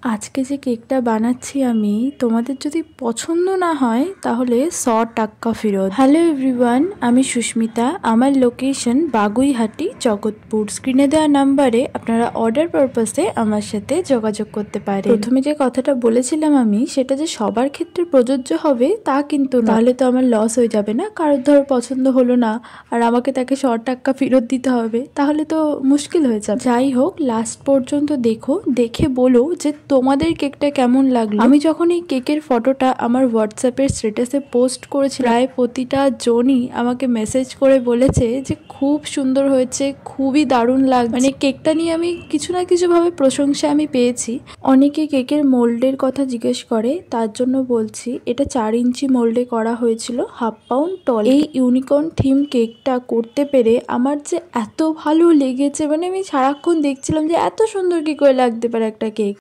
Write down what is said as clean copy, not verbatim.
আজকে যে কেকটা বানাচ্ছি আমি, তোমাদের যদি পছন্দ না হয় তাহলে 100 টাকা ফেরত। হ্যালো এভরিওয়ান, আমি সুস্মিতা। আমার লোকেশন বাগুইহাটি, জগৎপুর। স্ক্রিনে দেওয়া নাম্বারে আপনারা অর্ডার পারপাসে আমার সাথে যোগাযোগ করতে পারেন। প্রথমে যে কথাটা বলেছিলাম আমি, সেটা যে সবার ক্ষেত্রে প্রযোজ্য হবে তা কিন্তু না। তাহলে তো আমার লস হয়ে যাবে না, কারোর ধর পছন্দ হলো না আর আমাকে তাকে 100 টাকা ফেরত দিতে হবে, তাহলে তো মুশকিল হয়ে যাবে। যাই হোক, লাস্ট পর্যন্ত দেখো, দেখে বলো যে তোমাদের কেকটা কেমন লাগলো। আমি যখন এই কেকের ফটোটা আমার হোয়াটসঅ্যাপের স্ট্যাটাসে পোস্ট করেছি, প্রায় প্রতিটা জনই আমাকে মেসেজ করে বলেছে যে খুব সুন্দর হয়েছে, খুবই দারুণ লাগছে। মানে কেকটা নিয়ে আমি কিছু না কিছু ভাবে প্রশংসা আমি পেয়েছি। অনেকে কেকের মোল্ডের কথা জিজ্ঞেস করে, তার জন্য বলছি এটা 4 ইঞ্চি মোল্ডে করা হয়েছিল, 1/2 পাউন্ড টল। এই ইউনিকর্ন থিম কেকটা করতে পেরে আমার যে এত ভালো লেগেছে, মানে আমি সারাক্ষণ দেখছিলাম যে এত সুন্দর কি করে লাগতে পারে একটা কেক।